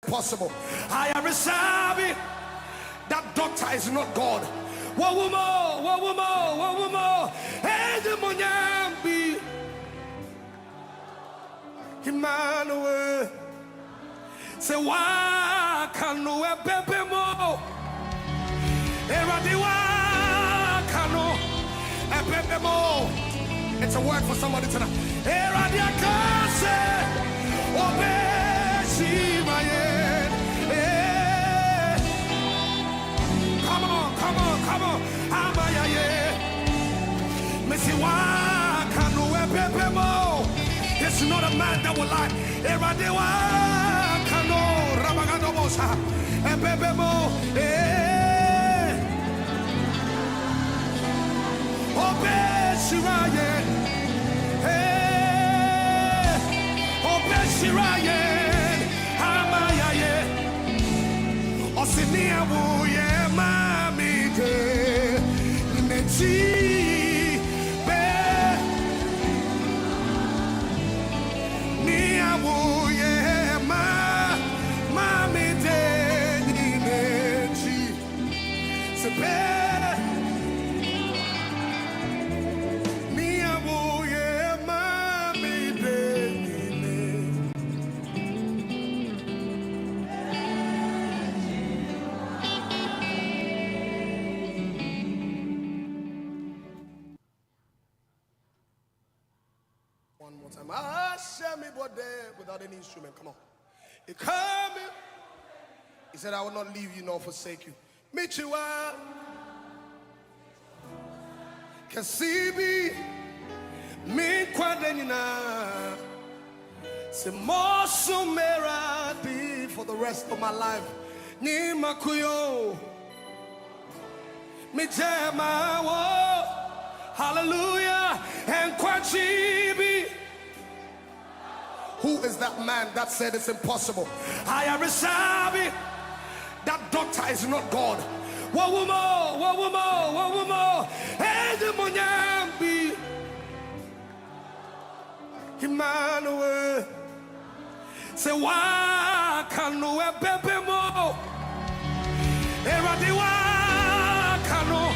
impossible. I am reserving. That doctor is not God. Wawumo, Edemonyambi, Emmanuel. Say wa kanu ebebemo, eradiwa kanu ebebemo. It's a word for somebody tonight. Eradia kase obeshi maye. Come on. Amayaye. Missy wa kanu ebebemo. It's not a man that will lie. Eradiwa kanu ramagano mosa ebebemo. Obeshi maye. Shirayen, Amayaye, Osinia Wuye, Mamite, Nechi, Be, Nia Wuye, Mamite, Nechi, Sebe. One more time. Share me what there without any instrument. Come on. He coming. He said, I will not leave you nor forsake you. Meet you out. Kasibi. Me kwadenina. Se mosu meradi for the rest of my life. Ni makuyo. Me jema wo. Hallelujah. And Quarshie. Who is that man that said it's impossible? I am reserving. That doctor is not God. Wawumo. Edemonyambi. Emmanuel. Say wa kanu ebebemo. Eradiwa kanu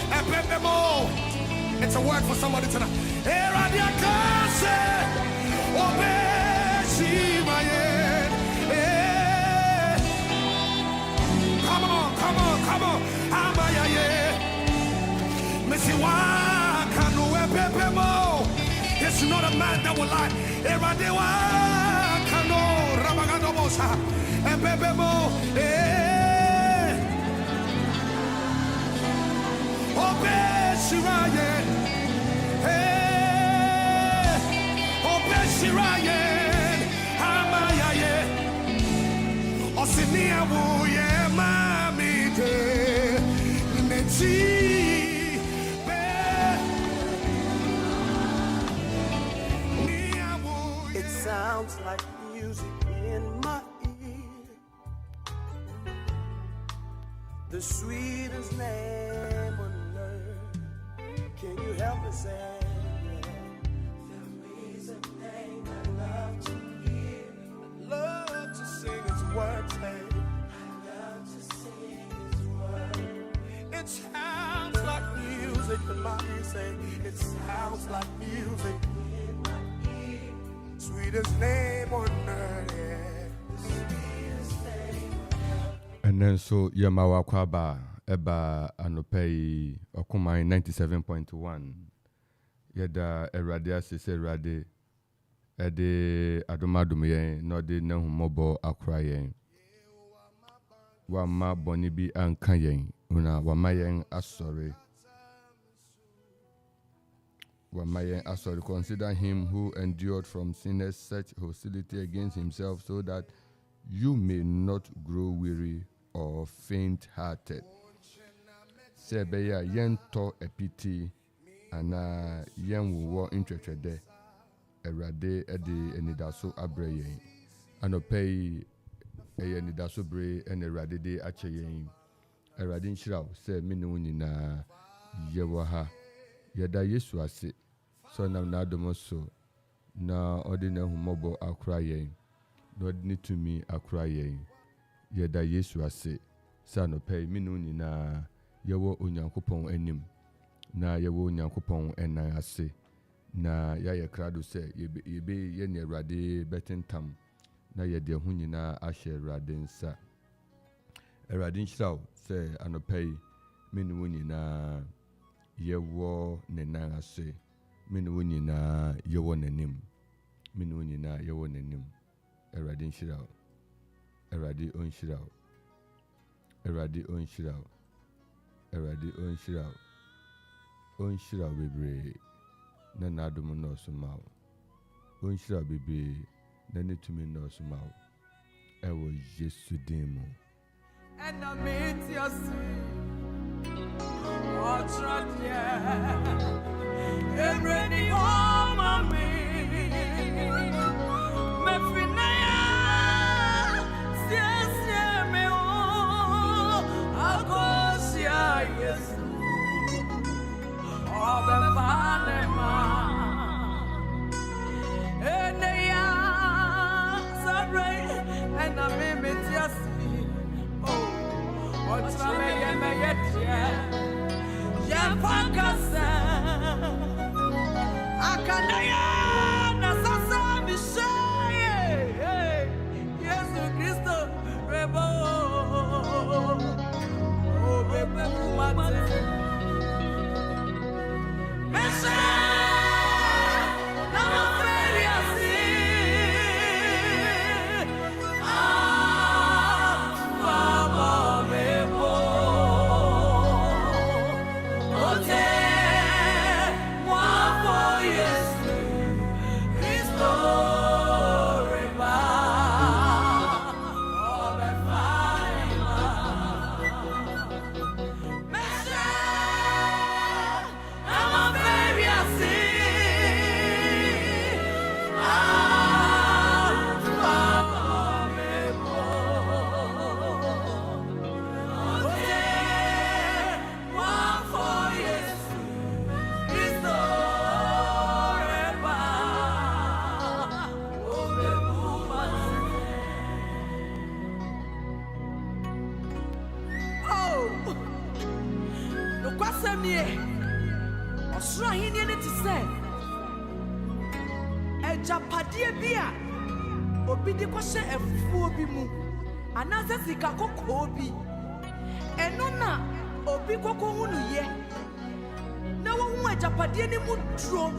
ebebemo. It's a word for somebody tonight. Eradia kase obeshi maye. Come on. Amayaye. Missy wa kanu ebebemo. It's not a man that will lie. Eradia kanu ramagano mosa ebebemo. Obeshi maye. Shirayen, Amayaye, Osinia Wuye, Mamite, Nechi, It sounds like music in my ear, the sweetest name on earth. Can you help me say? Love to sing His words, hey. I love to sing His words. It sounds like music in my ear, say. It sounds like music in my ear. Sweetest name on earth, yeah. The sweetest name on earth. And then so Yamawa Kwaba Eba Anopei Okumai 97.1. Yada Eradia Sise Rade. Ede adomadum yen no de na humobo akra yen wama boni bi anka yen una wama yen asori consider him who endured from sinners such hostility against himself so that you may not grow weary or faint hearted. Sebeya yen to epiti ana yen wo intwetwede Erade edi Anidaso Bere anopei Anidaso Bere and Erade de ache Erade nshira se me ne nyina yewo ha yeda Yesu ase so nam na adomo so na odi na humobo akra yen no need to me akra yen yeda Yesu ase sa no pay me no nyina yewo onyankopon anim na yewo onyankopon enan ase na ya ye krado se yebe ye ne Awurade betentam na ye de ho nyina ahye Awurade nsa Awurade nhyiraw se anopay me no nyina yewo ne nan ase me no nyina yewo nanim me no nyina yewo nanim Awurade nhyiraw Awurade onhyiraw Awurade onhyiraw Awurade onhyiraw bebre na nadum no somaw onhyiraw bebre na netumi no somaw ewo Yesu demo and I meet your what's right here every home on me me finaya siasia me o agosia yes all the fanema and ya sorry and I meet your what's my yeah, Pakasa. I can't Nasa yes, Christo, Rebo. Oh, baby, Obidi kwashe efuo bi mu anaza sika kokko bi eno na obi kokko hunu ye na wo hu ajapade ni mu duro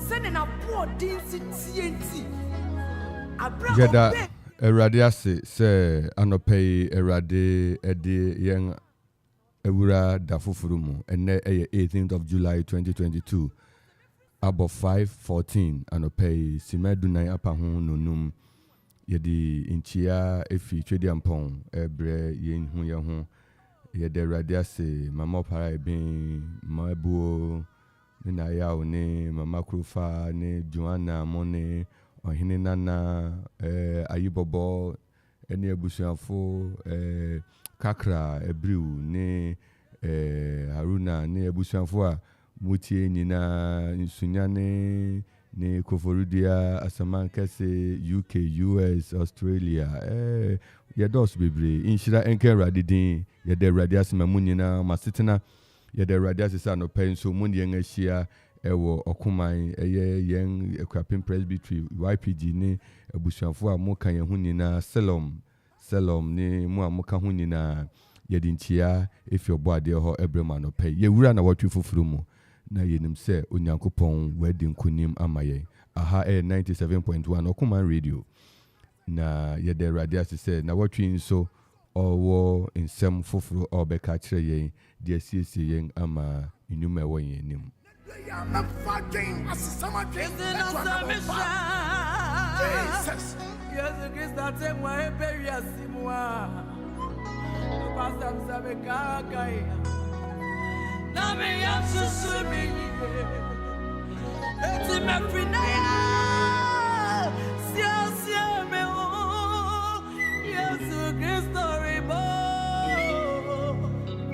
se ne na boarding TNT abra Jada Awurade ase se anopay Awurade ede yen ewura da foforo mu enne 18th of July 2022 about 5:14 anopay simadunan apa ho nonum yedi inchia efi twedi ampon ebre yen hu ye ho yede Awurade ase mama para ebin mabuo ni na ya oni mama Krofa ni Joanna Mone ohene nana ayibobo eni abusuafo kakra ebriu ni Haruna ni abusuafo a mutie nyina nsunyane ni koforudia asamankase UK US Australia yedos bebre inshira enke Awurade din yede Awurade asema mu nyina masetena yede Awurade asesa no pay nso mu yen ahia ewo okoman yen Akropong Presbytery YPG ni abusuafo a mo kan ye hu nyina Selom ni mu amuka hu nyina yede nchia efi oboade ho ebrema no pay ye wura na watwe foforo mu na yenim se onyankopon wadi nkunim amaye aha 97.1 Okuman radio na yede Awurade asese na watwe nso owo nsem foforo obeka kire yen de asiesie yen ama inuma ewo yen nim Jesus yes Christ that mwa eberia simwa pastor msabeka kai na me yansu me eti me finaya sia me o Yesu Kristo rebo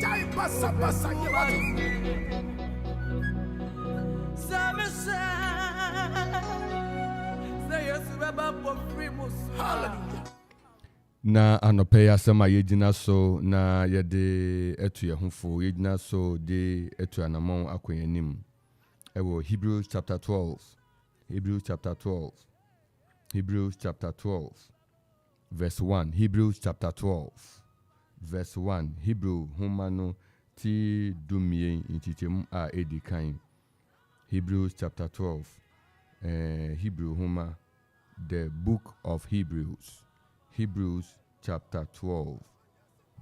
Jai pasa yewatu say Yesu Hallelujah. Na anɔpɛ asɛm a yɛgyina so na yɛde ɛto yɛn ho fo yɛgyina so de ɛto anamɔn akɔ yɛn anim ɛwɔ Hebrews chapter 12 Hebrews chapter 12 Hebrews chapter 12 verse 1 Hebrews chapter 12 verse 1 Hebrew homa no ti dumien ntikyɛm a ɛdi kan Hebrews chapter 12 Hebrew homa the book of Hebrews chapter 12,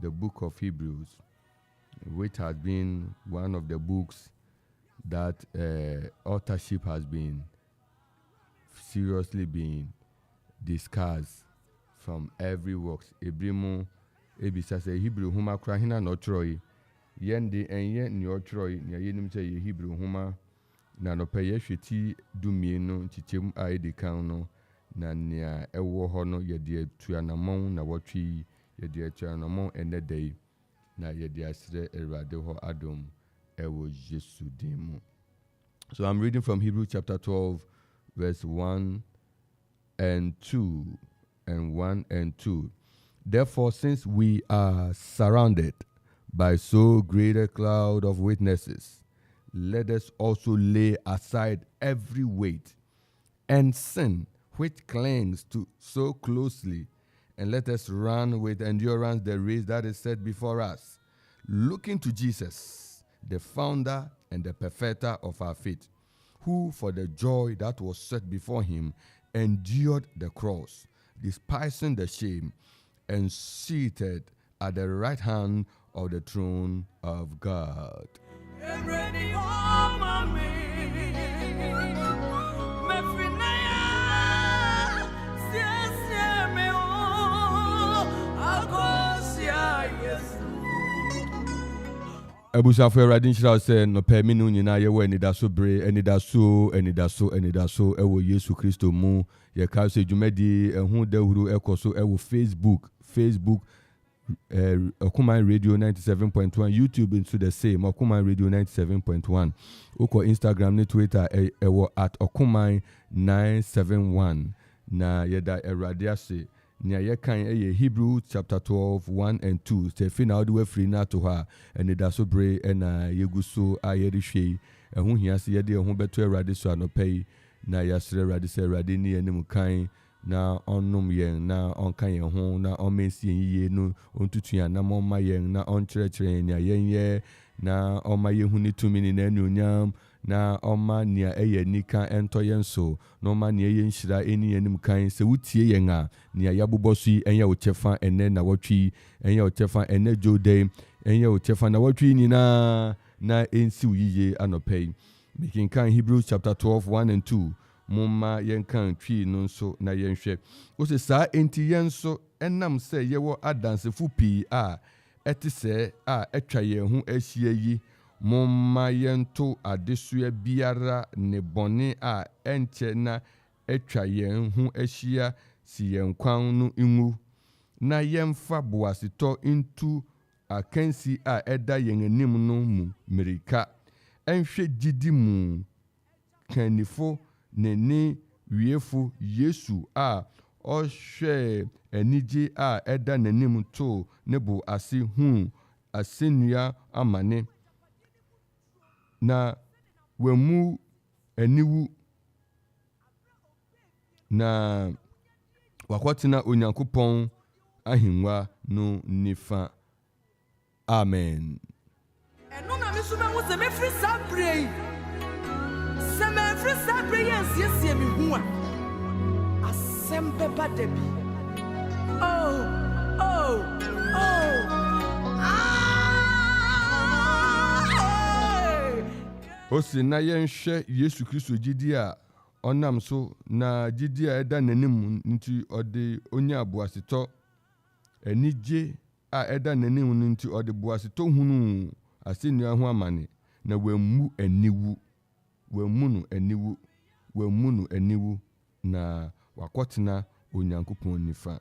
the book of Hebrews, which has been one of the books that authorship has been seriously being discussed from every works. Ebrimu ebisa say Hebrew huma kra hina no troy yende enye ni otroy ni yenim say Hebrew huma na no pɛ yɛhweti dumie no ntikyem a edi kan no na nea ɛwɔ hɔ no yɛde atuanamɔn na wɔtwi yɛde atuanamɔn ɛnɛ da yi na yɛde asrɛ Awurade hɔ adom ɛwɔ Yesu din mu. So I'm reading from Hebrews chapter 12 verse 1 and 2 and 1 and 2. Therefore, since we are surrounded by so great a cloud of witnesses, let us also lay aside every weight and sin which clings to so closely, and let us run with endurance the race that is set before us, looking to Jesus, the founder and the perfecter of our faith, who for the joy that was set before him endured the cross, despising the shame, and seated at the right hand of the throne of God. Abusafo Awurade nhyira sɛ no pɛ me no nyinaa yɛwɔ Anidaso Bere Anidaso ɛwɔ Yesu Kristo mu yɛka sɛ dwumadi ɛho dahuru ɛkɔ so ɛwɔ Facebook Okuman Radio 97.1 YouTube into the same Okuman Radio 97.1 Oko Instagram ne Twitter ɛwɔ @Okuman 971 na yɛda Awurade ase Nia yekan eye Hebrews chapter 12 1 and 2 Stefi na odi we free na to ha Anidaso Bere na yeguso ayeri hwe ehun hiase yede ehun beto Awurade so anopai na yasre Awurade se Awurade ni anim kan na onnom yen na onkan yen ho na onmensi yiye no ontutua na momma yen na onkyerɛkyerɛ yen yen ye na omma yehu ni tumi ni na anuonyam na oma nia eye nika ento yen so no ma nia yen hyira eni anim kan se wutie yen a nia yaboboso yi enye wo chefa ene na watwi enye wo chefa ene jode enye wo chefa na watwi nyina na ensi uyiye anopai making kan Hebrews chapter 12 1 and 2 mumma yen kan twi no so na yen hwe wo se saa enti yen so enam se yewo adansefo pii a etise a etwa yen ho ahia yi Momma yento adesua biara ne bone a enche na etwa yen ho ahia si yen kwan no ngu na yemfa boasetɔ into akansi a eda yen anim no mu mirika enhwe gidi mu kanifo ne wiefo Yesu a ɔhwɛ anigye a eda nanim to ne bo ase hu asenua amane na wemu aniwu na wakɔtena Onyankopɔn ahengua no nifa. Amen. Eno na misu me wo se me free sabre. Se me free sabre yensiesie mi hu a. Asem beba da bi. Oh. Osi na yenhwe Yesu Kristo gidi a onam so na gidi a eda nanim nti ode onya aboasetɔ anigye a eda nanim nti ode boasetɔ hunu asennua ho amane na wemmu aniwu na wakɔtena Onyankopɔn nifa.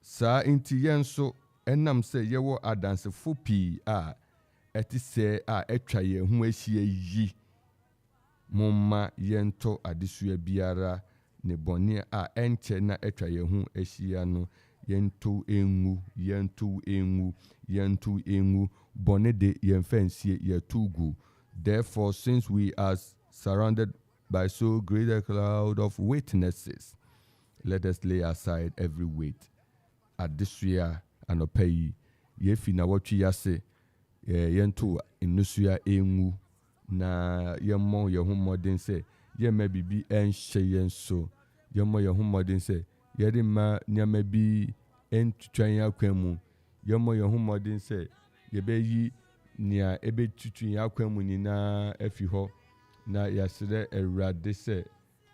Saa nti yenso enam sɛ yewo adansefo pii a etise a etwa yen ho ahia yi momma yento adesua biara ne bɔne a ɛnkyɛ na ɛtwa yɛn ho ahyia no yɛnto engu bɔne de yɛn fansie yɛto gu. Therefore, since we are surrounded by so great a cloud of witnesses, let us lay aside every weight. Adesua anopai yefi na watwi yase yento enusua engu na yemmo ye ho modern se yemma bibi enhye yen so yemmo ye ho modern se yede ma nyama bi entutwan akwan mu yemmo ye ho modern se yebeyi nia ebetutun akwan mu nyina afi ho na yasere Awurade se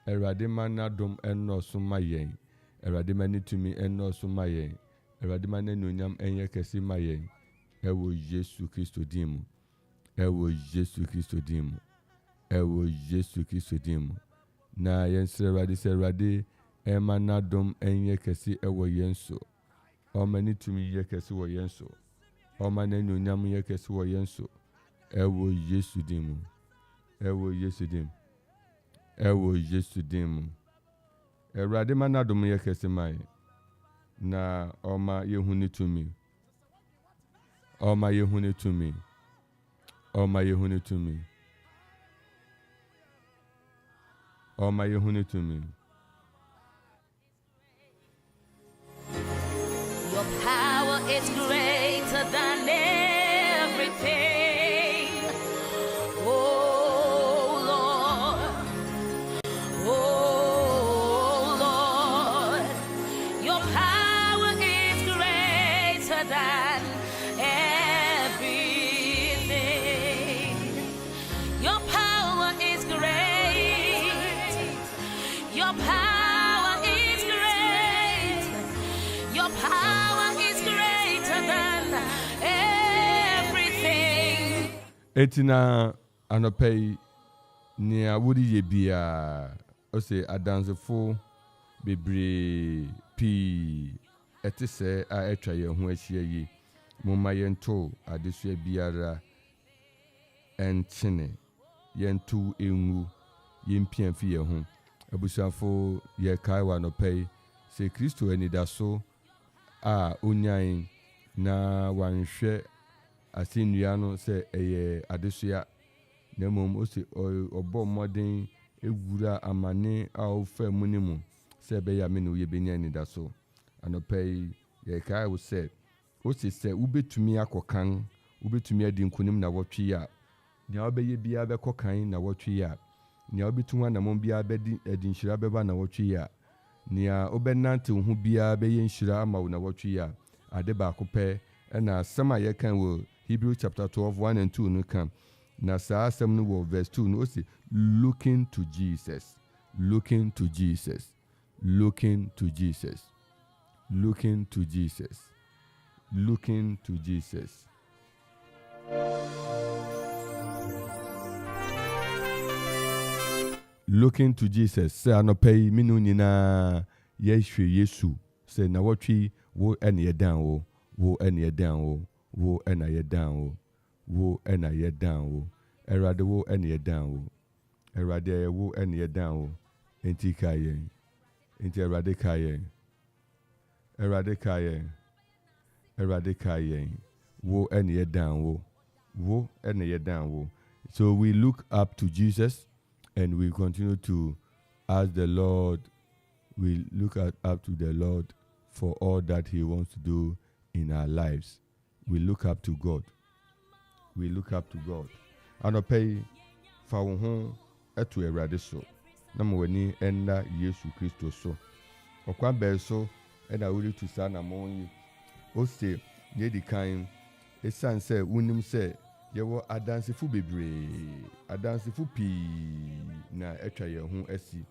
Awurade manadom enno so mayen Awurade manitumi enno so mayen Awurade mananyonyam enye kese mayen ewo Yesu Kristo dimu ewo Yesu Kristo dimu ewo Yesu Kristo dimu na yensere Awurade se Awurade emanadom enye kese ewo yenso o manitumi ye kese wo yenso o mananyonyam ye kese wo yenso ewo Yesu dimu ewo Yesu dimu ewo Yesu dimu Awurade manadom ye kese mayen na oma yehuni tumi oma yehuni tumi oma yehuni tumi oma yehuni tumi. Your power is greater than everything. Oh Lord, oh Lord, your power is greater than everything. Your power is great. Your power is great. Your power is greater than everything. Etina anopai ni awudi ye bia o se adansefo bebre pi etise a etwa ye ho ahia yi mumma yento adesua biara enchene yentu engu yempia fi ye ho abusuafo ye kai wa anopai se Kristo anidaso a onyan na wanhwe asenua no se eye adesua na mom o se obo modern ewura amane a ofa mu ne mu se be ya me no ye benya anidaso anopai ye kai wo se o se ubetumi akokan ubetumi adi nkunim na wotwe ya nya obeye bia be kokan na wotwe ya nya obetu na mom bia be di nhira beba na wotwe ya nya obenante hu bia be ye nhira ama wo na wotwe ya ade ba akopɛ na asɛm a yɛkan wɔ Hebrews chapter 12 1 and 2 no kan na saa asɛm no wɔ verse 2 no o se looking to Jesus, looking to Jesus, looking to Jesus, looking to Jesus, looking to Jesus. Looking to Jesus. Say anopai minu nyina yehwe Yesu. Say na wotwi wo ene yedan wo, wo ene yedan wo, wo ena yedan wo, wo ena yedan wo. Erade wo ene yedan wo. Erade wo ene yedan wo. Enti kayen. Enti erade kayen. Erade kayen. Erade kayen. Wo ene yedan wo. Wo ene yedan wo. So we look up to Jesus. And we continue to ask the Lord, we look up to the Lord for all that he wants to do in our lives. We look up to God. We look up to God. Anopai fa wo ho eto Awurade so. Na mo wani enda Yesu Kristo so. Okwa be so e na wuri to sa na mo yi. O se ye di kan esan se unim se yewo adansefo bebre adansefo pi na etwa ye ho asi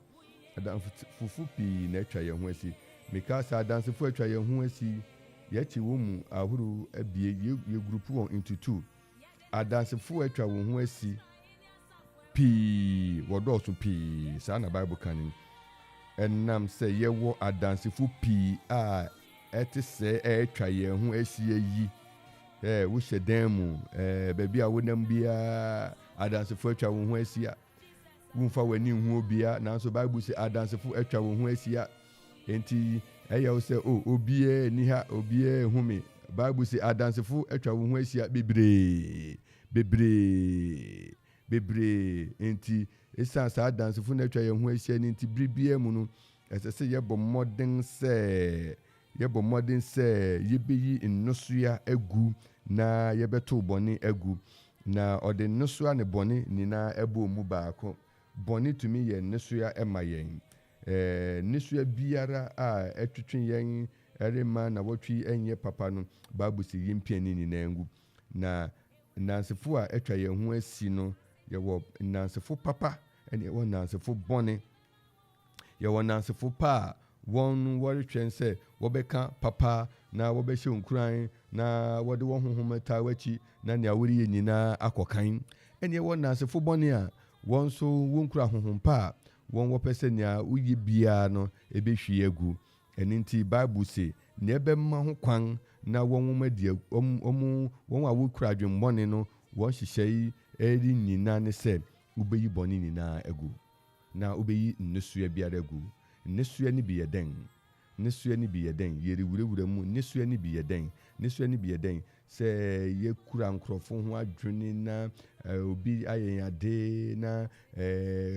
adansefo pi na etwa ye ho asi because adansefo etwa ye ho asi ye chi wo mu ahuru abie ye group one into two adansefo etwa wo ho asi pi wodo so pi sa na Bible kan enam se yewo adansefo pi a etise etwa ye ho asi yi wo hyɛdan mu baabi a wonam bia adansefo atwa wo ho asia wumfa wani hu obia nanso Bible say adansefo atwa wo ho asia enti eya wo say obia ni ha obia humi Bible say adansefo atwa wo ho asia bebre enti esan sa adansefo na atwa ye ho asia ni enti bribia mu no esese yebo modern se yebeyi nnosua agu na yebeto boni agu na ode nnosua ne boni nina ebo mu baako boni tumi ye nnosua emayen nnosua biara a etwetwe yen erema na wotwi enye papa no Bible si yimpiani nina ngu na nansefo a etwa ye ho asi no ye wo nansefo papa ene wo nansefo boni ye wo nansefo pa won worry twen say wobeka papa na wobehye nkuran na wode wo honhom ta wachi na ne awori ye nyina akokan ene wo nansefo boni a won so wonkura honhom pa won wopese nya uyi bia no ebehwie agu ene nti Bible say ne ebemma ho kwan na won madi won a wokura adwemboni no won hyehyei eri nyina ne se ubeyi boni nyina agu na ubeyi nnesua biara agu nesua ni bi yeden yeri wurewure mu nesua ni bi yeden se ye kura nkrofo ho adwene na obi ayeyade na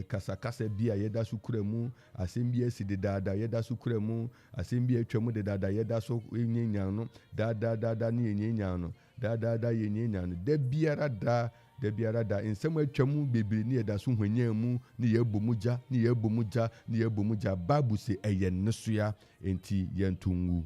kasakasa bi ayeda so kura mu asem bi aside dada yeda so kura mu asem bi atwa mu de dada yeda so enyenyan no dada ni enyenyan no dada yenyenyan no da biara da nsem atwamu bebiri ni yeda so hwanyan mu ni yebomugya Bible say eye nsoya enti yentungu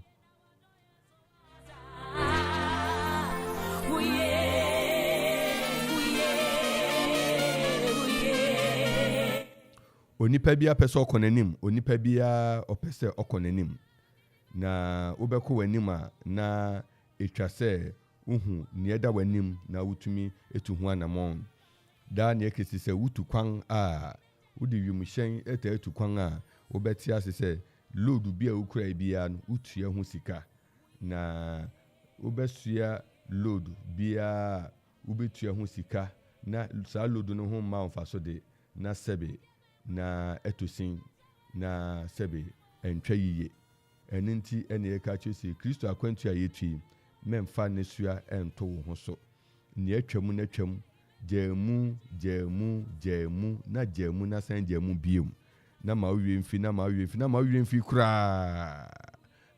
onipa bia pese okonanim onipa bia opese okonanim na obeko wanim a na etwa se uhu ni eda wanim na wutumi etu ho anamon da ne ekesi se wutu kwan a wudi wimuhyen eta etu kwan a wobeti ase se load bia ukura bia no utua ho sika na wobesua load bia ubetua ho sika na sa load no ho ma onfa so de na sebe na etosin na sebe entwa yiye eninti ene eka chese Kristo akwantu a yetui memfa nesua ento wo ho so ne atwam na twam jamu na san jamu biem na ma wiye mfi kura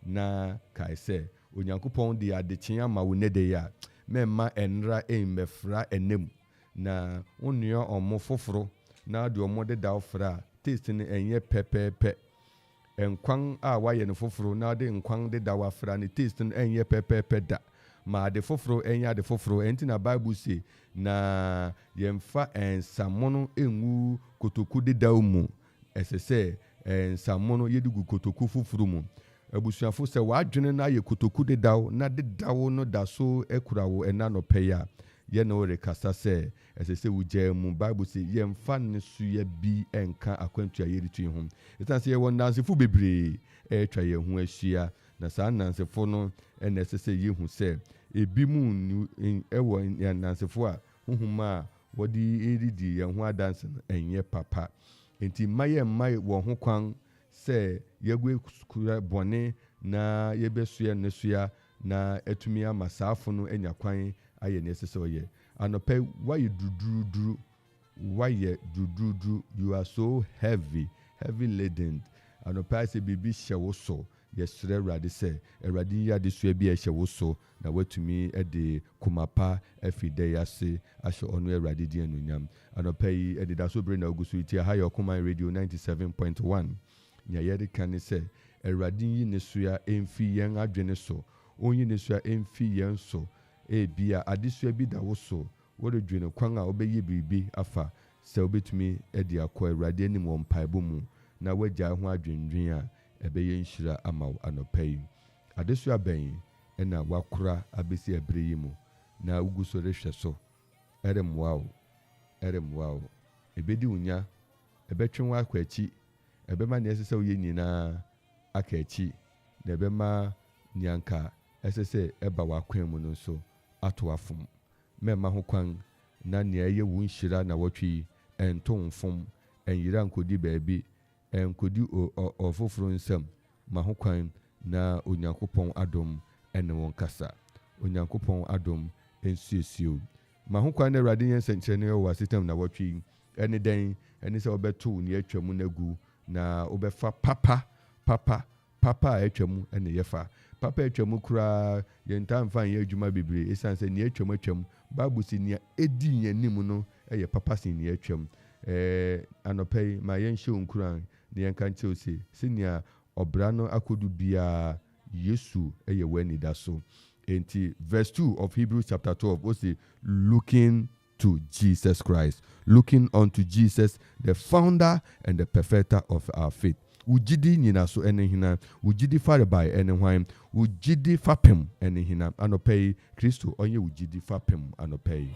na kai se onyankopɔn de adekyen ama wo nede ya memma enra emmefra enem na onua omo foforo na de omo de da ofra taste ne enye pepepe enkwan a waye ne foforo na de nkwan de da wafra ne taste ne enye pepepe da ma de foforo enya de foforo enti na Bible say na yemfa ensamono enwu kotoku de da mu esese ensamono yedugu kotoku foforo mu abusuafo se wadwene na ye kotoku de dawo na de dawo no da so ekurawo ena no peya ye no rekasa se esese wugya mu Bible say yemfa ne suya bi enka akwantu ayeritu ho etanse ye won nansefo bebre etwa ye ho ahyia na saa nansefo no ena esese ye hu se ebi mu ewo nansefo a huhuma wodi eridi ye ho adanse enye papa enti maye wo ho kwan se yegwe kura bone na yebesua nesua na etumi amasafo no enya kwan aye ne esese oye anope why dudu you are so heavy laden anope se bibi hyewo so yesre Awurade se Awurade ya de sua bi hyewo so na watumi ede kumapa afide yase ahye onu Awurade di anunyam anope yi Anidaso Bere na ogusu iti ha ya Okoman Radio 97.1 nya yede kan se Awurade yi ne sua emfi yen adwene so onyi ne sua emfi yen so bia adesua bi da wo so wode dwene kwan a obeyi bibi afa se obetumi edi akọ Awurade anim won paebo mu na wagya ho adwendwen a ebeye nhyira amaw anopai adesua ben ena wakura abesi abere yi mu na uguso rehwe so eremwao ebedi unya ebetwenwa akwachi ebema ne esese oye nyina akachi na ebema nyanka esese eba wakwan mu no so ato afom memma ho kwan na ne eye wu nhyira na wotwi ento mfom enyira nkodi baabi enkodi ofoforo nsam ma ho kwan na onyankopɔn adom ene won kasa onyankopɔn adom ensuesio ma ho kwan na Awurade yen senkyerene yo wa system na wotwi ene den ene se obeto ne atwamu nagu na obefa papa a atwamu ene yefa papa atwamu kura yentam fan ye adwuma bebre esanse ne atwam Bible si ne edi yanim no eye papa sin ne atwam anopei ma yenhye onkuran ne yenka nche se senia obra no akodu bia Yesu eye wanidaso enti verse 2 of Hebrews chapter 12 o say looking to Jesus Christ, looking unto Jesus, the founder and the perfecter of our faith. Ujidi nyina so ene hina, ujidi farebai ene hwan, ujidi fapem ene hina, anopei Kristo onye ujidi fapem anopei.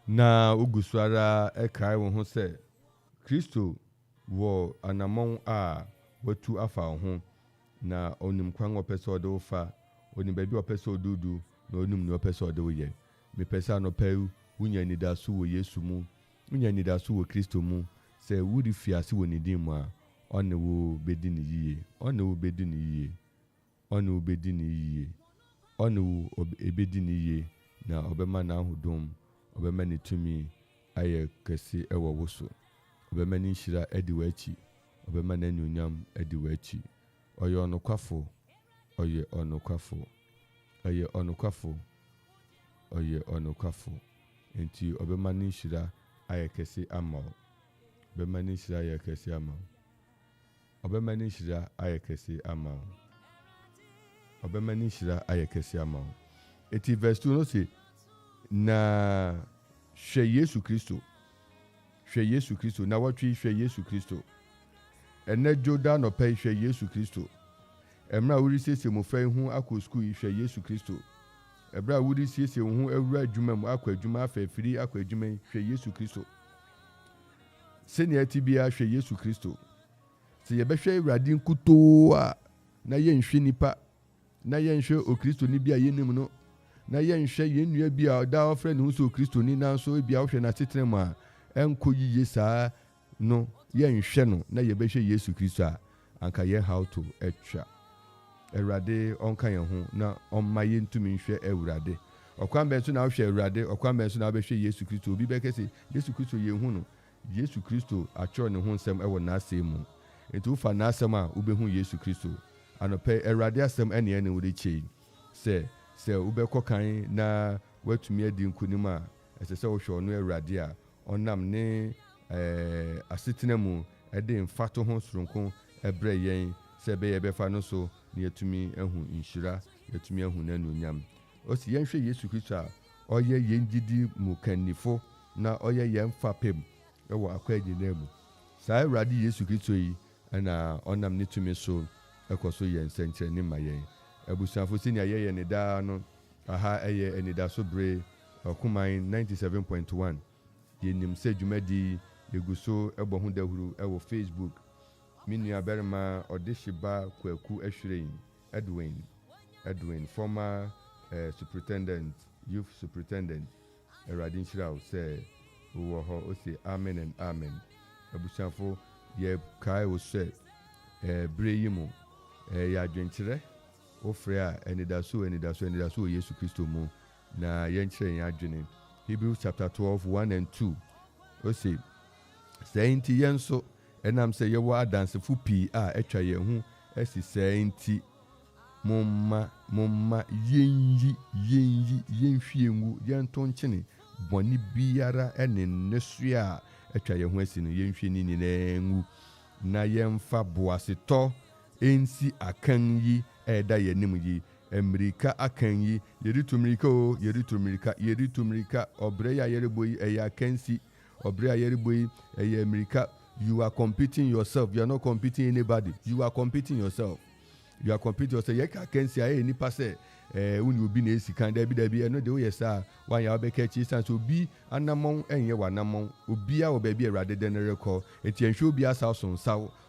Na uguswara ekai wo ho se Kristo wo anamon a watu afa ho na onim kwan opese ode wo fa onim baabi opese odudu na onim ne opese ode wo ye me pesa no pew wunya nidaso wo Yesu mu wunya nidaso wo Kristo mu se wudi fiase wo nidin mu a one wo bedi ne yiye one wo bedi ne yiye one wo bedi ne yiye one wo ebedi ne yiye na obema na ahodom obema ne tumi aye kese ewo woso obema ne nhira edi wachi obema na nyonyam edi wachi oye onokwafo oye onokwafo oye onokwafo oye onokwafo enti obema ne nhira aye kese ama obema ne nhira aye kese ama obema ne nhira aye kese ama obema ne nhira aye kese ama eti verse 2 no say na hwe Yesu Kristo na watwi hwe Yesu Kristo ene joda no pay hwe Yesu Kristo emra wuri sese mo fa hu akọ school hwe Yesu Kristo ebra wuri sese hu awura adwuma mu akọ adwuma afafiri akọ adwuma hwe Yesu Kristo senia tibia hwe Yesu Kristo se ye behwe Awurade nkuto a na ye nhwe nipa na ye nhwe o Kristo ni bia ye nim no na ye nhwe ye nua bia da ofre ne hu so Kristo ni na so bia ohwe na tetere mu a enko yiye saa no ye nhwe no na ye behwe Yesu Kristo a anka ye how to etwa Awurade onka ye ho na omma ye ntumi nhwe Awurade okwan ben so na ohwe Awurade okwan ben so na behwe Yesu Kristo obi bekese Yesu Kristo ye hu no Yesu Kristo atwo ne ho nsem ewo na asem mu enti ufa na asem a ubehu Yesu Kristo anope Awurade asem ene ene wo de chei se ubekọ kan na watumi adi nkunim a esese wo hwe ono Awurade a onam ne asetena mu ede mfato ho soronko ebre yen se be ye befa no so ne yatumi ehu inhyira yatumi ehu nanunyam osi yen hwe Yesu Kristo a oye yen gidi mu kanifo na oye yen fapem ewo akwaji na mu sa Awurade Yesu Kristo yi na onam ne tumi so ekoso yen senkyere ne mayen abusanfo senior ye ne da no aha eye Anidaso Bere okuman 97.1 ye nim se dwumadi eguso ebo hu dahuru ewo Facebook minua berma odeshiba kwaku ahwirein Edwin former superintendent youth superintendent Eradin Shirao say wo ho o say amen and amen abusanfo ye kai wo say bere yimu ya dwenkyere ofre a Anidaso Yesu Kristo mu na yenkyere yan adwene Hebrews chapter 12 1 and 2 o say sayinti yenso enam say yewo adansefo pi a etwa ye hu esi sayinti momma yenhwiengu yentonkyene boni biara ene nesu a etwa ye hu esi no yenhwie ni nyinangu na yemfa boaseto ensi akan yi eda yenim yi Amerika akan yi yeritumrika obre ya yereboyi eya kansi obre ya yereboyi eya Amerika You are competing yourself. You are not competing anybody. You are competing yourself. You are competing yourself. You can say, "Hey, ni passe." When you be nesi kan there be no de we say one ya be catch instance obi anamon enye wanamon obi a obabi erade den record enti enhwe obi asaw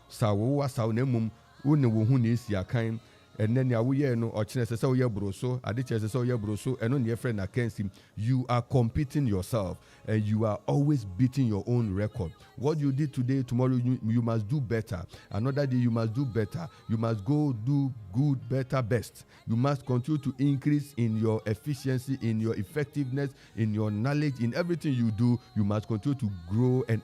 sawo na mum wo ne wo hu na esi akan enne ne awo ye no ochine se wo ye broso ade che se wo ye broso eno ne friend na kensim. You are competing yourself and you are always beating your own record. What you did today, tomorrow you must do better. Another day you must do better. You must go do good, better, best. You must continue to increase in your efficiency, in your effectiveness, in your knowledge, in everything you do. You must continue to grow and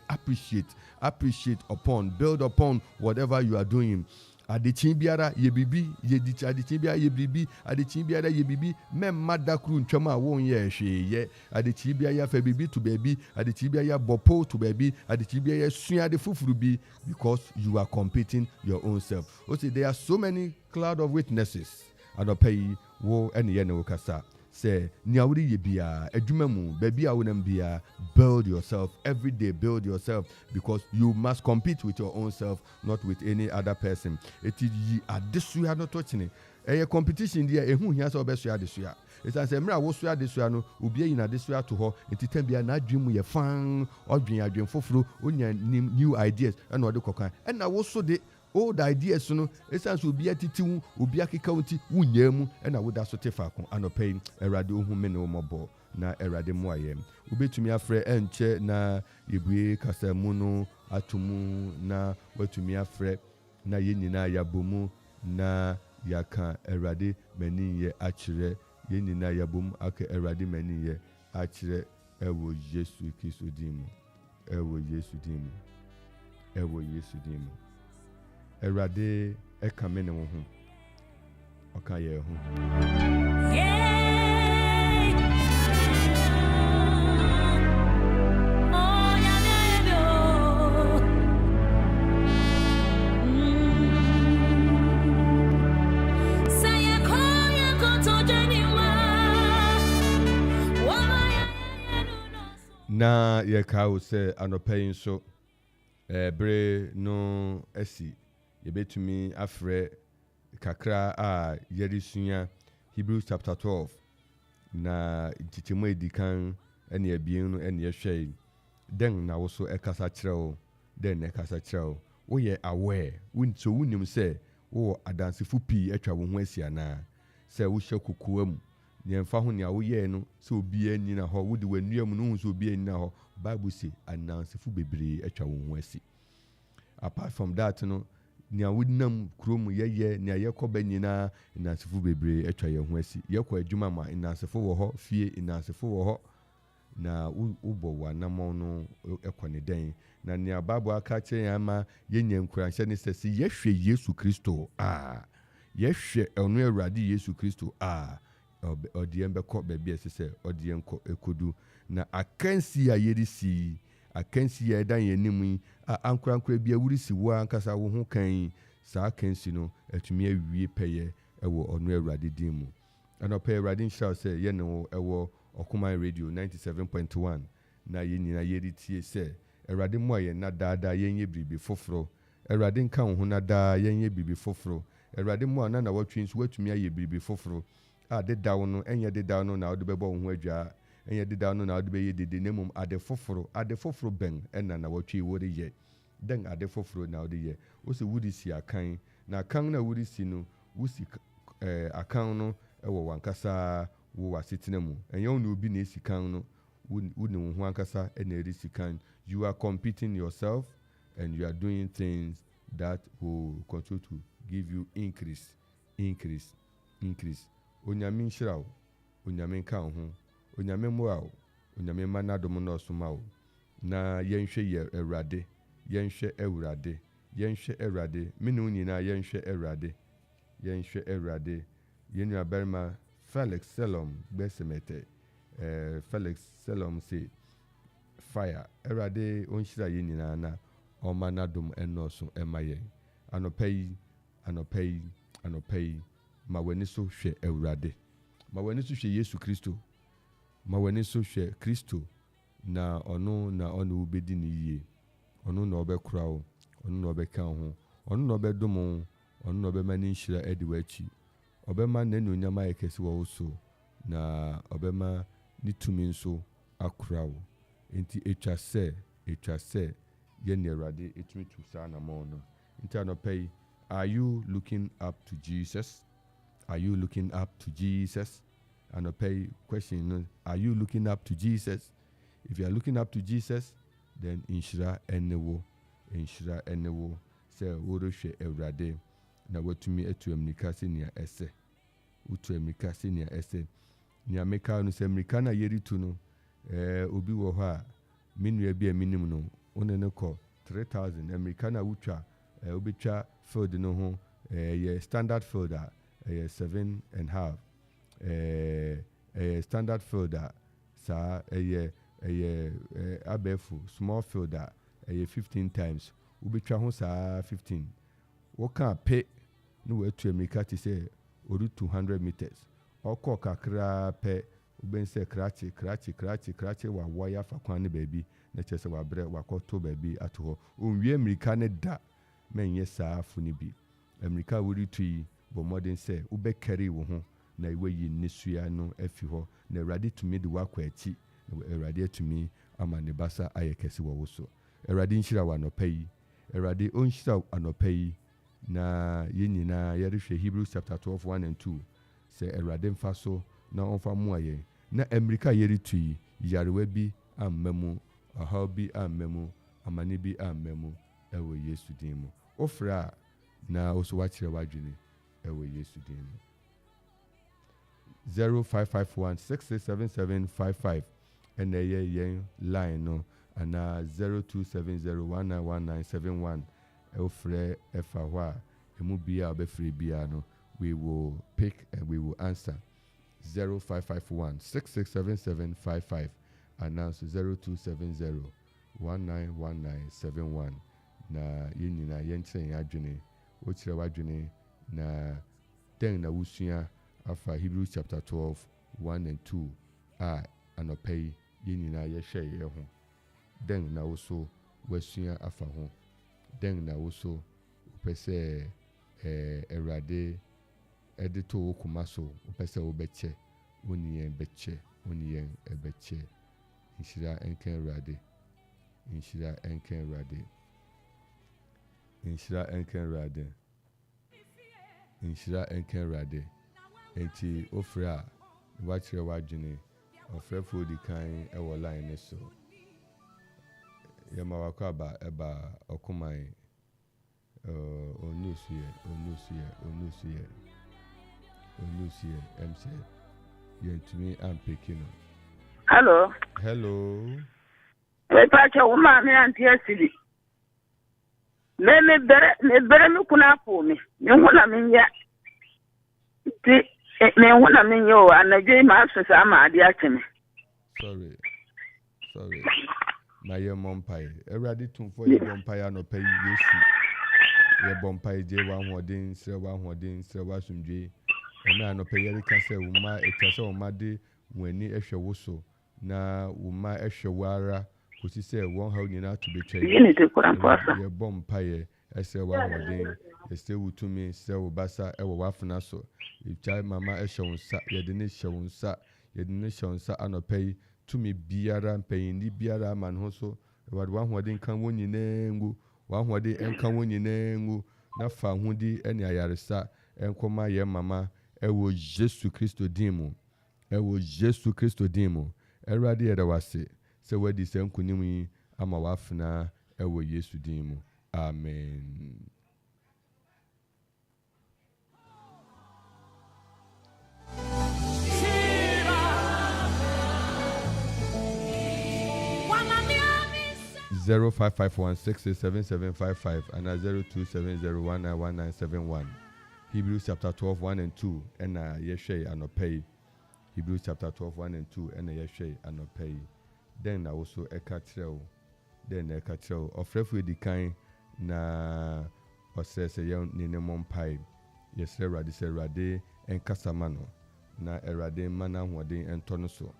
build upon whatever you are doing. Adichin biara ye bibi ye dicha adichin biara ye bibi adichin biara ye bibi mem madakru ntwama won ye hwe ye adichin biara ya fa bibi to baby adichin biara ya bopo to baby adichin biara ya suade fufuru bi, because you are competing your own self. Okay, there are so many cloud of witnesses adopay wo ene ye ne wo kasa say niawri ye bia adwuma mu baby a wonam bia. Build yourself every day, build yourself, because you must compete with your own self, not with any other person. It is adesua not touching a competition there ehu hia so obesua adesua. It's as emra wo sua adesua no obi yin adesua to ho enti bia na adwemu ye fan adwen foforo onya new ideas and ode kokan and na wo so de old ideas no essence obi atitiwu obi akeka unti wunyamu na woda so tefa ko anopay erade ohume ne omobo na erade moayem ubetumi afre enche na yebue kasamu no atumu na watumi afre na yenyina yabomu na yaka erade maniye akire yenyina yabom aka erade maniye akire ewo Yesu Kristo dimu ewo Yesu dimu Erade ekamene wo ho okaye ho na ye ka wo se anopayin so bre no esi yebetumi afre kakra a yerisua Hebrews chapter 12 na ntitemu edikan ene abien no ene hwei den na wo so ekasa kyerɛw den na ekasa kyerɛw wo ye aware wunso wunim se wo adansefo pii atwa wo ho asiana se wo hye kokoa mu nyemfa ho ne wo ye no se obi anina ho wo de wanuam no hu se obi anina ho Bible say anansefo bebree atwa wo ho asi. Apart from that no nia wudnam krom yeye nia yekoba nyina inansefo bebree atwa ye ho asi. Yekɔ adwuma ma inansefo wo ho fie inansefo wo ho na ubo wanamon no ekɔ den na nia Bible aka kyerɛ ama yenya nkuranhyɛ ne sɛ yehwɛ Yesu Kristo yehwɛ ɔno Awurade Yesu Kristo ɔde mbɛkɔ baabi ɛsɛ ɔde nkɔ ekodu na akansi a yerisi akansi ya dan yenimu ankorankora bia wurisi wo ankasa wo ho kan saa akansi no atumi awie pɛyɛ ɛwɔ ɔno Awurade din mu anɔpɛ Awurade nhyira sɛ ye ne wo ɛwɔ Okoman Radio 97.1 na yenyina yeritie sɛ Awurade mo ayɛ na daada yenye biribi foforo Awurade nka wo ho na daa yenye biribi foforo Awurade mo ana na watwe nso watumi ayɛ biribi foforo dedaw no enye dedaw no na wode bɛbɔ wo ho adwa enye dedaw no na wode bɛyɛ dede nemum ade foforo ben ɛna na watwe wo de yɛ den ade foforo na wode yɛ wo se wudi si akan na akan na wudi si no wusi akan no ɛwɔ wankasa wo wasetena mu enye wo na obi na esi kan no wo ne wo ho ankasa ɛna erisi kan. You are competing yourself and you are doing things that will continue to give you increase. Onyame nhyira wo, onyame nka wo ho, onyame mmoa wo, onyame ma n'adom no ɔsoma wo. Na yɛnhwɛ yɛ Awurade, mene wo nyinaa yɛnhwɛ Awurade. Yɛn nua barima Felix Selom Besemete, Felix Selom say fire. Awurade onhyira yɛn nyinaa na ɔma n'adom ɛnɔɔso ɛma yɛn. Anɔpa yi ma wani so hwɛ Awurade, ma wani so hwɛ Yesu Kristo, ma wani so hwɛ Kristo na ɔno ubedi ni yie, ɔno na ɔbɛkora wo ɔno na ɔbɛka ho ɔno na ɔbɛdom wo ɔno na ɔbɛma ne nhyira adi w'akyi ɔbɛma n'anuonyam ayɛ kɛse wɔ wo so na ɔbɛma ne tumi nso akora wo enti etwa sɛ yɛne Awurade etumi tu saa na mo no nti anɔpa yi are you looking up to Jesus? Are you looking up to Jesus? Anɔpa yi question no are you looking up to Jesus? If you are looking up to Jesus, then inhyira ɛne wo sɛ wɔrehwɛ Awurade na watumi atu amnika sɛnea ɛsɛ wotu amnika sɛnea ɛsɛ nea meka no sɛ amnika na yɛretu no obi wɔ hɔ a me nua bi a minim no one ne kɔ 3000 amnika na wotwa wobɛtwa field no ho yɛ standard field a 7.5 standard field a saa abɛɛfo small field a 15 times wobɛtwa ho saa 15 woka pe no watu amika te sɛ ori 200 meters ɔkɔ kakra pɛ wobɛnsɛ krakye wa waya fa kwan ne baabi na kyerɛ sɛ wabrɛ wakɔto baabi ato hɔ onwie amika ne da menyɛ saa fo ne bi amika wɔretu yi bɔ mmɔden sɛ wobɛkari wo ho na iwayi nesua no afi hɔ na Awurade tumi de wakɔ akyi na Awurade atumi ama ne basa ayɛ kɛse wɔ wo so Awurade nhyira wɔ anɔpa yi Awurade ɔnhyira anɔpa yi na yɛn nyinaa yɛrehwɛ Hebrews chapter 12:1 and 2 sɛ Awurade mfa so na ɔmfa mmoa yɛn na Amerika yɛretu yi yarewa bi amma mu ɔhaw bi amma mu amane bi amma mu ɛwɔ Yesu din mu ofra na oso wakyerɛ wadwene ɛwɔ Yesu din mu 0551667755 ɛna ɛyɛ yɛn line no ana 0270191971 ɛwofrɛ ɛfa hɔ a ɛmu bia ɔbɛfrɛ bia no we will pick and we will answer 0551667755 announce 0270191971 na yɛn nyinaa yɛn kyerɛ yɛn adwene wokyerɛ wadwene na den na wusua afa Hebrews chapter 12:1 and 2 a anɔpa yi yɛn nyinaa yɛhwɛ yɛn ho den na woso wasua afa ho den na woso wopɛ sɛ Awurade ɛde to wo koma so wopɛ sɛ wobɛkyɛ woni yɛn bɛkyɛ woni yɛn ɛbɛkyɛ nhyira ɛnka Awurade nhyira ɛnka Awurade nhyira ɛnka Awurade nhyira ɛnka Awurade enti ofre a wakyerɛ wadwene ɔfrɛfo di kan ɛwɔ line ne so yɛma wakɔ aba ɛba ɔkoman onusuye ɛmsɛ yɛntumi ampeki no hello Pacha woman me anti asidi. Me bere me kuna po me. Me hona me nya. Ti me hona me nyo anadwe ma asesa ma ade akeme. Sorry. My mompai. Everybody tumfo ye bompai no pay Yesu. Ye bompai je wa hoden, sre wa sumdwe. Na no pay yeri ka se wo ma etase wo ma de wani ehwe wo so na wo ma ehwe wara kosi se won ha nyina to betwa ye bompai ese wa hoden ese wutumi se wo basa e wo wafuna so etwa mama ehwe wonsa ye de ne hwe wonsa anopai tumi biara mpanyini biara man ho so wade wa hoden kan won nyina ngu wa hoden enka won nyina ngu na fa hodi ene ayaresa enkoma ye mama ewo Jesu Kristo dimu Erade yeda wase se wadi se nkunim yi ama wafna ewo Yesu dimu amen. Zero 551667755 and 0270191971. Hebrews chapter 12:1 and 2 and yeshe anopay. Hebrews chapter 12:1 and 2 and yeshe anopay. Then also ekatrel. Ofrefu di kind na osese yon nene mompai. Yes, Rade and Casamano. Na erade mana wade and tonoso.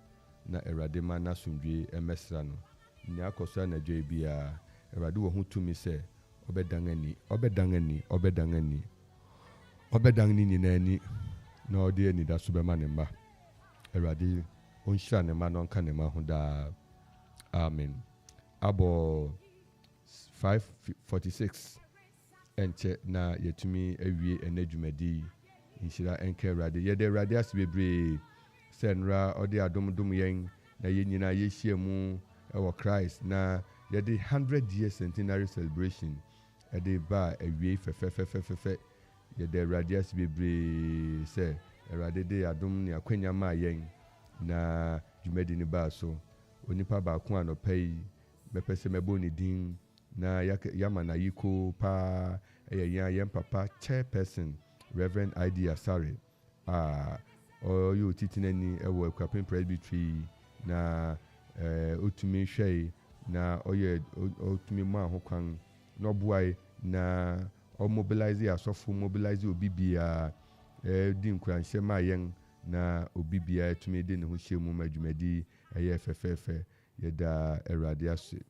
Na erade mana sumdwe emesrano. Nyakosa na jbia Erade wo hu tumi se obedangani nyinani na odi Anidaso bema ne mba. Erade onhira ne ma no nka ne ma ho da. Amen. Abo 5:46 enche na yetumi awie enadwumadi inhira enka Erade yede Erade asibebre senra odi adomdom yen na yenyina yehia mu ewo Christ na yede 100 years centenary celebration ede ba awie fefefefefe yede Erade asibebre se Erade de adom ne akwanya ma yen na dwumadi ni ba so onipa ba ko anopai bepese mebo ni din na yama na yiko pa yem papa chairperson Reverend ID Asare oyo titinani ewo Akropong Presbytery na otumi hwei na oye otumi ma ho kwan no boy na o mobilize asofo mobilize obibia di nkranhye ma yen na obibia etumi de ne ho hyemu madwumadi eye fefefe yeda Erade ase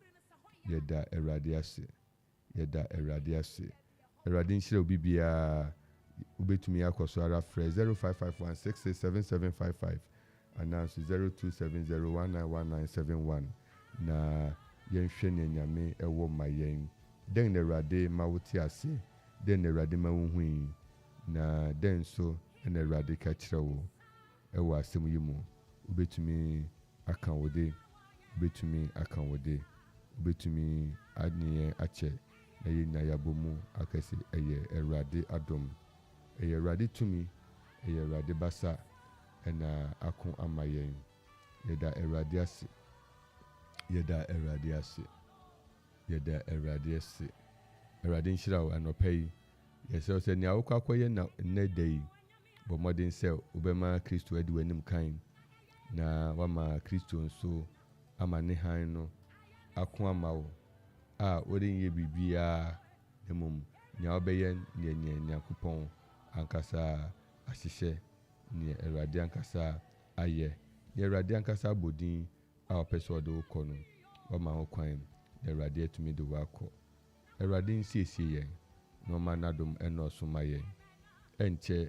Erade nhyira obibia ubetumi akoso ara frɛ 0551667755 announce 0270191971 na yenhwɛ ne nyame ɛwɔ mayen den na Erade ma wote ase den na Erade ma wohui na den so na Erade ka kyerɛ wo ɛwɔ asɛm yi mu ubetumi aka wode betumi adnie ache na yenya yabomu akase eye Erade adom eye Erade tumi eye Erade basa na akon amayen yeda Erade ase Erade nhyira wo anopai yesɛ sɛ nia wokwakoye na nnedai bo modern sɛ obema Kristo adi wanim kan na wama Kristo nso ama ne han no akon amawo orinye bibia emum nya obeye ne Nyankopɔn ankasa ahyehyɛ ne Erade ankasa ayɛ ne Erade ankasa bodin opese odo kɔ no wama ho kwan ne Erade atumi de wakɔ Erade nsiesie yen no manadom enoso mayen enche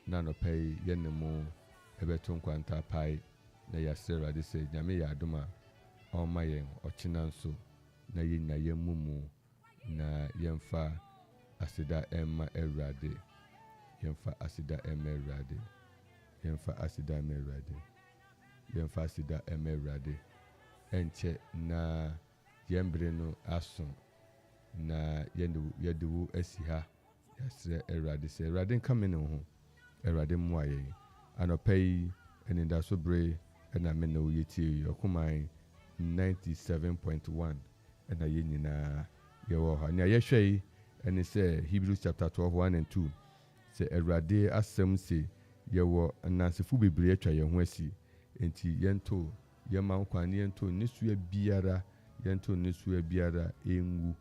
na no pay yenemu ebeton kwanta pai na yasɛ Erade sɛ nyame yɛ adoma ɔmayen ɔkyena nso na yenya yemumu na yemfa asida emma Erade enche na yembre no aso na yedewu asiha yasɛ Erade sɛ Erade nkame ne ho Erade mmoaye anopai Anidaso Bere na me na uyeti yokuman 97.1 na yenyina yewo ha na yehwei ene sɛ Hebrews chapter 12:1-2 sɛ Erade asɛm se yewo nansefo bebre atwa ye ho asi enti yento yema nkwa ne yento nesua biara enwu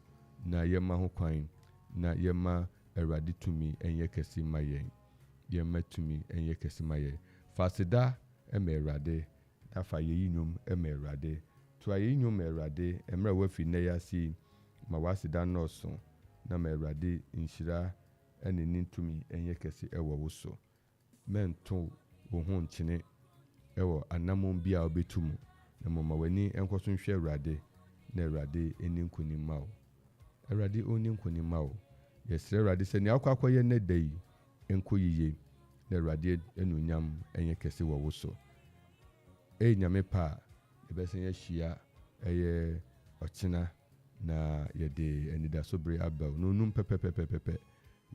na yema ho kwan na yema Erade tumi enye kɛse mayen fasida ema Erade afa ye nnwom ema Erade to aye nnwom Erade emra wafi na yasi ma wasida noso na ma Erade nhyira ene nintumi enye kɛse ewo wo so mento wo ho nkyene ewo anamon bia obetumu na mama wani enkoso nhwe Erade na Erade eni nkonima Erade oni nkonima yesre Erade se ne akwakoye na dai enkoyiye na Erade enunyam enye kɛse wo so nyame pa ebesen yehia eye ɔkyena na yede Anidaso Bere abel no num pepepepepe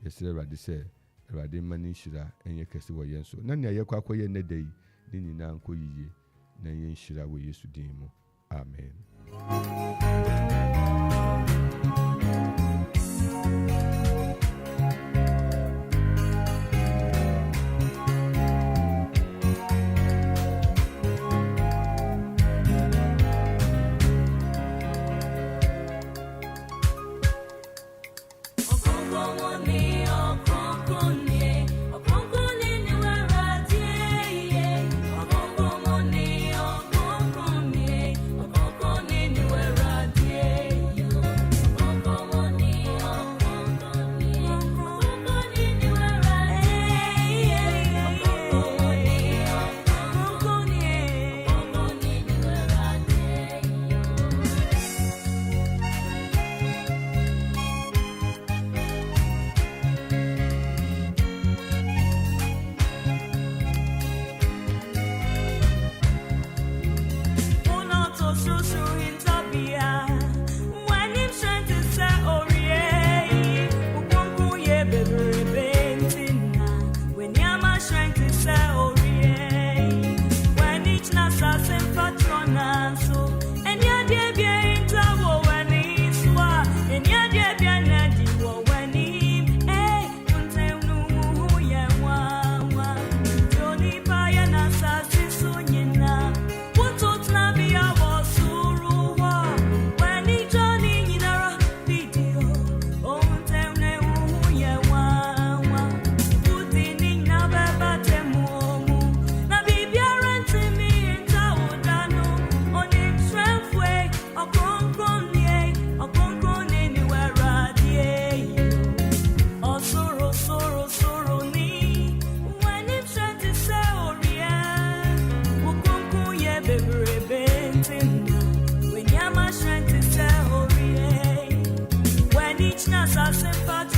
yesre Erade se Erade mani nhyira enye kɛse wo yenso na ne ayekwakoye na dai ne nyina nkoyiye na yenhyira wo Yesu din mu amen. Where Which nasa sympathy